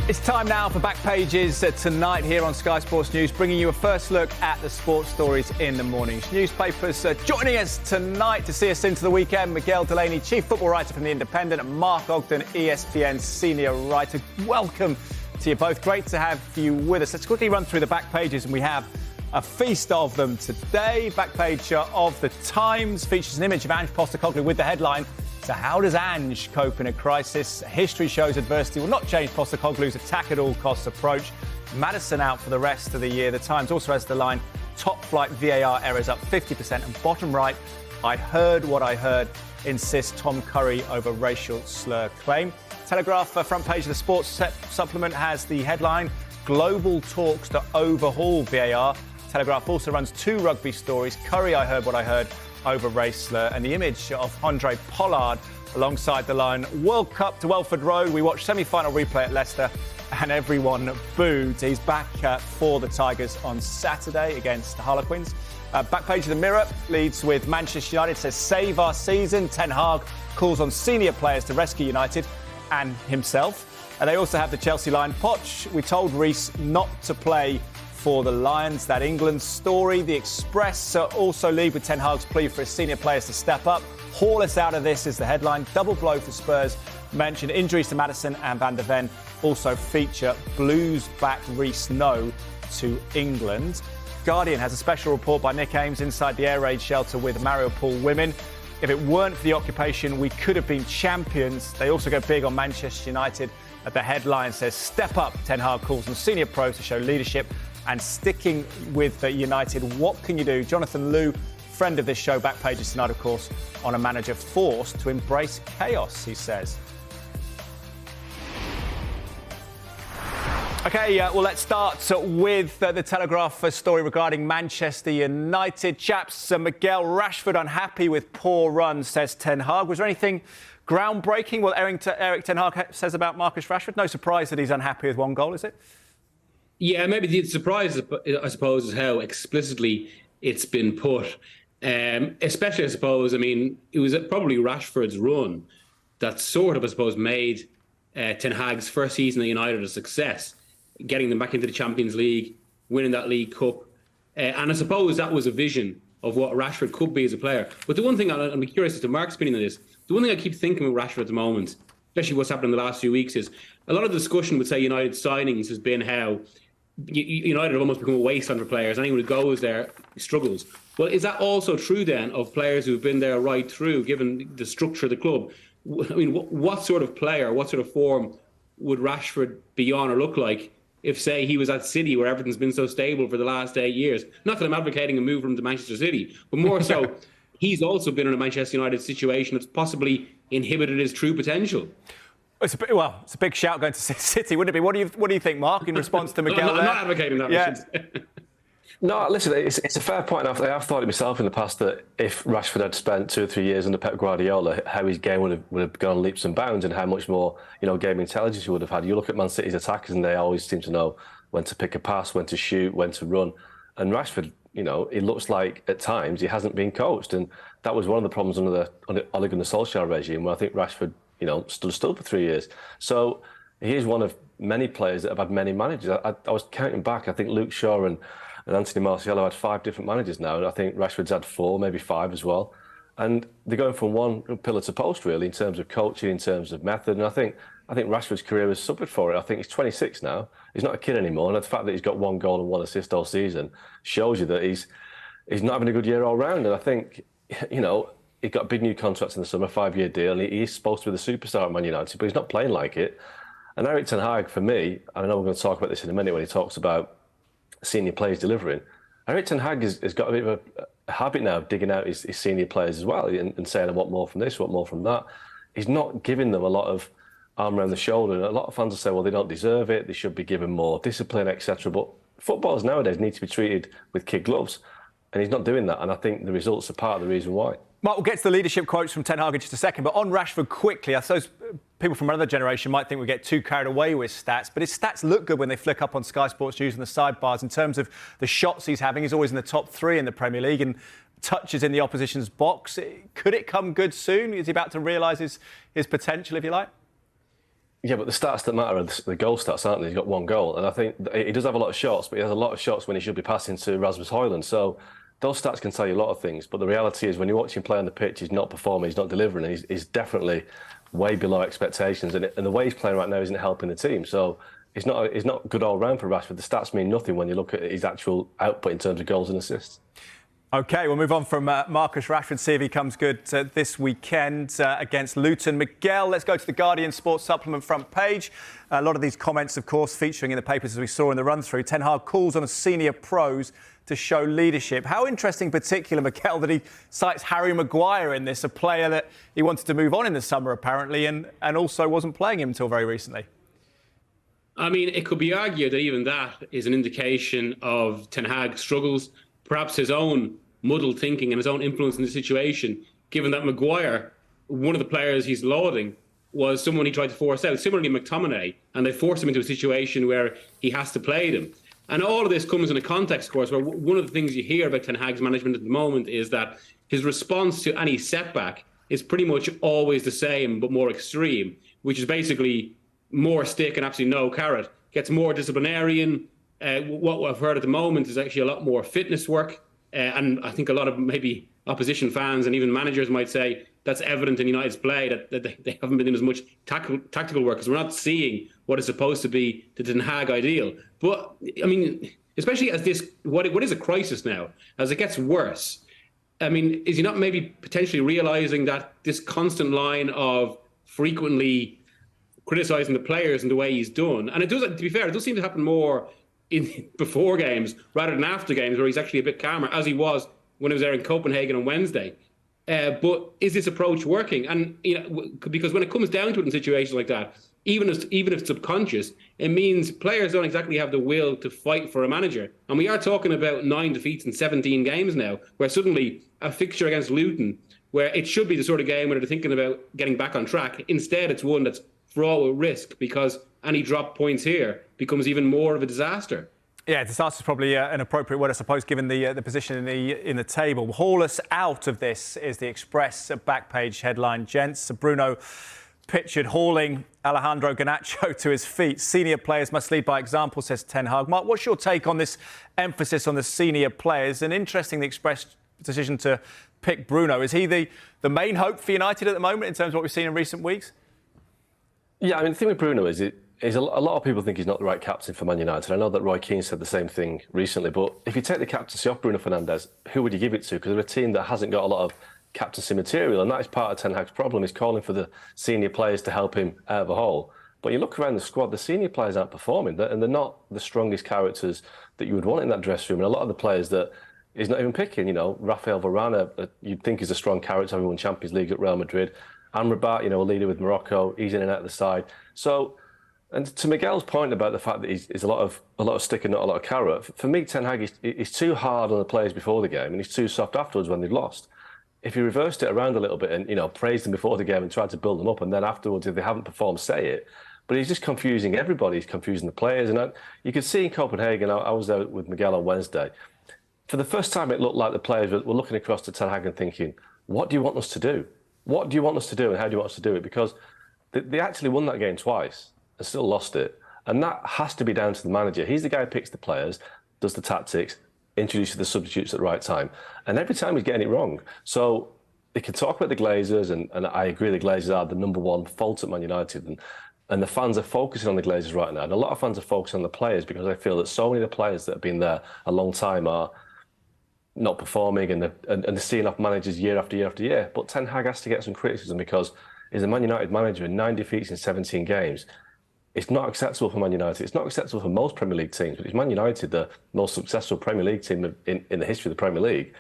It's time now for Back Pages tonight here on Sky Sports News, bringing you a first look at the sports stories in the morning's newspapers. Joining us tonight to see us into the weekend, Miguel Delaney, chief football writer from The Independent, and Mark Ogden, ESPN senior writer. Welcome to you both. Great to have you with us. Let's quickly run through the back pages, and we have a feast of them today. Back page of The Times features an image of Ange Postecoglou with the headline, "So how does Ange cope in a crisis? History shows adversity will not change Postecoglou's attack at all costs approach. Maddison out for the rest of the year." The Times also has the line, "Top flight VAR errors up 50%." And bottom right, "I heard what I heard," insists Tom Curry over racial slur claim. Telegraph front page of the sports supplement has the headline, "Global talks to overhaul VAR." Telegraph also runs two rugby stories, "Curry, I heard what I heard," over race slur, and the image of Andre Pollard alongside the line, "World Cup to Welford Road. We watched semi-final replay at Leicester and everyone booed." He's back for the Tigers on Saturday against the Harlequins. Back page of the Mirror leads with Manchester United, says save our season. Ten Hag calls on senior players to rescue United and himself. And they also have the Chelsea line, "Poch, we told Reece not to play for the Lions." That England story. The Express also lead with Ten Hag's plea for his senior players to step up. "Haul us out of this" is the headline. Double blow for Spurs. Mentioned injuries to Maddison and Van der Ven also feature. Blues back Reece no to England. Guardian has a special report by Nick Ames inside the air raid shelter with Mariupol women. "If it weren't for the occupation, we could have been champions." They also go big on Manchester United. The headline says, "Step up." Ten Hag calls on senior pros to show leadership. And sticking with United, what can you do? Jonathan Liu, friend of this show, Back Pages tonight, of course, on a manager forced to embrace chaos, he says. OK, well, let's start with the Telegraph story regarding Manchester United. Chaps, Miguel Rashford unhappy with poor run, says Ten Hag. Was there anything groundbreaking what Erik Ten Hag says about Marcus Rashford? No surprise that he's unhappy with one goal, is it? Yeah, maybe the surprise, I suppose, is how explicitly it's been put. Especially, I suppose, it was probably Rashford's run that sort of, I suppose, made Ten Hag's first season at United a success, getting them back into the Champions League, winning that League Cup. And I suppose that was a vision of what Rashford could be as a player. But the one thing, I'm curious as to Mark's opinion on this, the one thing I keep thinking with Rashford at the moment, especially what's happened in the last few weeks, is a lot of the discussion with, say, United signings has been how United have almost become a wasteland for players. Anyone who goes there struggles. Well, is that also true then of players who've been there right through, given the structure of the club? What sort of player, what sort of form would Rashford be on or look like if, say, he was at City, where everything's been so stable for the last 8 years? Not that I'm advocating a move from to Manchester City, but more so, he's also been in a Manchester United situation that's possibly inhibited his true potential. It's a big shout going to City, wouldn't it be? What do you think, Mark, in response to Miguel? I'm not advocating that. Yeah. No, listen, it's a fair point. I have thought it myself in the past that if Rashford had spent 2 or 3 years under Pep Guardiola, how his game would have gone leaps and bounds, and how much more game intelligence he would have had. You look at Man City's attackers, and they always seem to know when to pick a pass, when to shoot, when to run. And Rashford, it looks like at times he hasn't been coached, and that was one of the problems under the Ole Gunnar Solskjaer regime, where I think Rashford stood still for 3 years. So he is one of many players that have had many managers. I was counting back. I think Luke Shaw and Anthony Martial have had 5 different managers now. And I think Rashford's had 4, maybe 5 as well. And they're going from one pillar to post, really, in terms of coaching, in terms of method. And I think Rashford's career has suffered for it. I think he's 26 now. He's not a kid anymore. And the fact that he's got 1 goal and 1 assist all season shows you that he's not having a good year all round. And I think, he got a big new contract in the summer, 5-year deal, and he's supposed to be the superstar at Man United, but he's not playing like it. And Erik Ten Hag, for me, I know we're going to talk about this in a minute when he talks about senior players delivering. Erik Ten Hag has got a bit of a habit now of digging out his senior players as well and saying, I want more from this, I want more from that. He's not giving them a lot of arm around the shoulder. And a lot of fans will say, well, they don't deserve it, they should be given more discipline, etc. But footballers nowadays need to be treated with kid gloves. And he's not doing that. And I think the results are part of the reason why. Mark, we'll get to the leadership quotes from Ten Hag in just a second, but on Rashford quickly, I suppose people from another generation might think we get too carried away with stats, but his stats look good when they flick up on Sky Sports News and the sidebars in terms of the shots he's having. He's always in the top 3 in the Premier League and touches in the opposition's box. Could it come good soon? Is he about to realise his potential, if you like? Yeah, but the stats that matter are the goal stats, aren't they? He's got one goal. And I think he does have a lot of shots, but he has a lot of shots when he should be passing to Rasmus Højlund. So those stats can tell you a lot of things. But the reality is when you watch him play on the pitch, he's not performing, he's not delivering. And he's definitely way below expectations. And the way he's playing right now isn't helping the team. So it's not good all round for Rashford. The stats mean nothing when you look at his actual output in terms of goals and assists. OK, we'll move on from Marcus Rashford, see if he comes good this weekend against Luton. Miguel, let's go to the Guardian Sports Supplement front page. A lot of these comments, of course, featuring in the papers as we saw in the run-through. Ten Hag calls on senior pros to show leadership. How interesting, particular, Miguel, that he cites Harry Maguire in this, a player that he wanted to move on in the summer, apparently, and also wasn't playing him until very recently. I mean, it could be argued that even that is an indication of Ten Hag's struggles, perhaps his own muddled thinking and his own influence in the situation, given that Maguire, one of the players he's lauding, was someone he tried to force out. Similarly, McTominay, and they forced him into a situation where he has to play them. And all of this comes in a context, of course, where one of the things you hear about Ten Hag's management at the moment is that his response to any setback is pretty much always the same, but more extreme, which is basically more stick and absolutely no carrot. Gets more disciplinarian. What I've heard at the moment is actually a lot more fitness work. And I think a lot of maybe opposition fans and even managers might say that's evident in United's play, that they haven't been doing as much tactical work, because we're not seeing what is supposed to be the Ten Hag ideal. But, I mean, especially as this, what is a crisis now, as it gets worse, I mean, is he not maybe potentially realising that this constant line of frequently criticising the players and the way he's done, and it does, to be fair, it does seem to happen more before games rather than after games, where he's actually a bit calmer, as he was when he was there in Copenhagen on Wednesday. But is this approach working? And because when it comes down to it in situations like that, even if it's subconscious, it means players don't exactly have the will to fight for a manager. And we are talking about 9 defeats in 17 games now, where suddenly a fixture against Luton, where it should be the sort of game where they're thinking about getting back on track, instead it's one that's fraught with risk, because any drop points here becomes even more of a disaster. Yeah, disaster is probably an appropriate word, I suppose, given the position in the table. Haul us out of this is the Express back page headline, gents. Bruno pictured hauling Alejandro Garnacho to his feet. Senior players must lead by example, says Ten Hag. Mark, what's your take on this emphasis on the senior players? And interesting, the Express decision to pick Bruno. Is he the main hope for United at the moment in terms of what we've seen in recent weeks? Yeah, I mean, the thing with Bruno is a lot of people think he's not the right captain for Man United. I know that Roy Keane said the same thing recently, but if you take the captaincy off Bruno Fernandes, who would you give it to? Because they're a team that hasn't got a lot of captaincy material, and that is part of Ten Hag's problem. He's calling for the senior players to help him out of a hole. But you look around the squad, the senior players aren't performing, and they're not the strongest characters that you would want in that dressing room. And a lot of the players that he's not even picking, Rafael Varane, you'd think is a strong character, having won Champions League at Real Madrid. Amrabat, a leader with Morocco, he's in and out of the side. So, and to Miguel's point about the fact that he's a lot of stick and not a lot of carrot, for me, Ten Hag is too hard on the players before the game, and he's too soft afterwards when they've lost. If he reversed it around a little bit and praised them before the game and tried to build them up, and then afterwards, if they haven't performed, say it. But he's just confusing everybody. He's confusing the players, and you could see in Copenhagen. I was there with Miguel on Wednesday. For the first time, it looked like the players were looking across to Ten Hag and thinking, "What do you want us to do? What do you want us to do, and how do you want us to do it?" Because they actually won that game twice and still lost it. And that has to be down to the manager. He's the guy who picks the players, does the tactics, introduces the substitutes at the right time. And every time he's getting it wrong. So they can talk about the Glazers, and I agree the Glazers are the number one fault at Man United. And the fans are focusing on the Glazers right now. And a lot of fans are focusing on the players because they feel that so many of the players that have been there a long time are not performing, and they're seeing off managers year after year after year. But Ten Hag has to get some criticism because he's a Man United manager with 9 defeats in 17 games. It's not acceptable for Man United. It's not acceptable for most Premier League teams, but it's Man United, the most successful Premier League team in the history of the Premier League.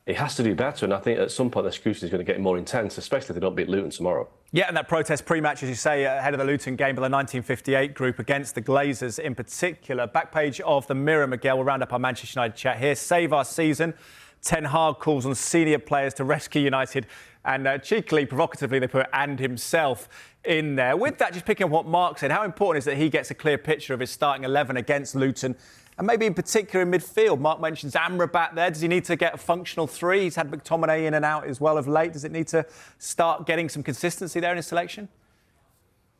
He has to do better, and I think at some point the scrutiny is going to get more intense, especially if they don't beat Luton tomorrow. Yeah, and that protest pre-match, as you say, ahead of the Luton game by the 1958 group against the Glazers in particular. Back page of the Mirror, Miguel. We'll round up our Manchester United chat here. Save our season. Ten Hag calls on senior players to rescue United, and cheekily, provocatively, they put "and himself" in there. With that, just picking up what Mark said, how important is that he gets a clear picture of his starting 11 against Luton, and maybe in particular in midfield? Mark mentions Amrabat there. Does he need to get a functional 3? He's had McTominay in and out as well of late. Does it need to start getting some consistency there in his selection?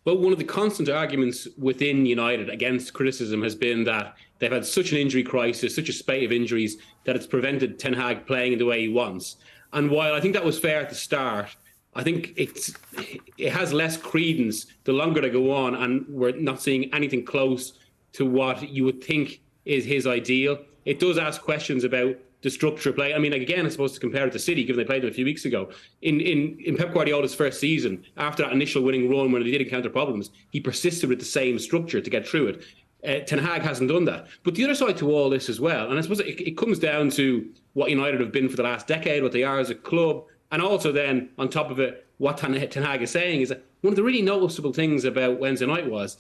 Well, one of the constant arguments within United against criticism has been that they've had such an injury crisis, such a spate of injuries, that it's prevented Ten Hag playing the way he wants. And while I think that was fair at the start, I think it has less credence the longer they go on, and we're not seeing anything close to what you would think is his ideal. It does ask questions about the structure of play. I mean, again, I suppose to compare it to City, given they played them a few weeks ago. In Pep Guardiola's first season, after that initial winning run when they did encounter problems, he persisted with the same structure to get through it. Ten Hag hasn't done that. But the other side to all this as well, and I suppose it comes down to what United have been for the last decade, what they are as a club, and also then on top of it, what Ten Hag is saying is that one of the really noticeable things about Wednesday night was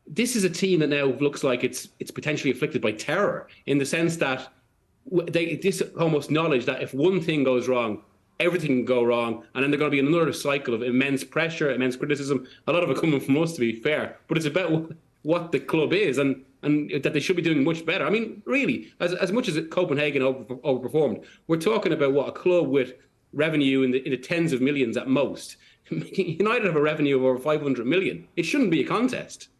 this is a team that now looks like it's potentially afflicted by terror, in the sense that this almost knowledge that if one thing goes wrong, everything can go wrong, and then they're going to be another cycle of immense pressure, immense criticism, a lot of it coming from us, to be fair. But it's about what the club is, and that they should be doing much better. I mean, really, as much as Copenhagen overperformed, we're talking about a club with revenue in the tens of millions at most. United have a revenue of over 500 million. It shouldn't be a contest.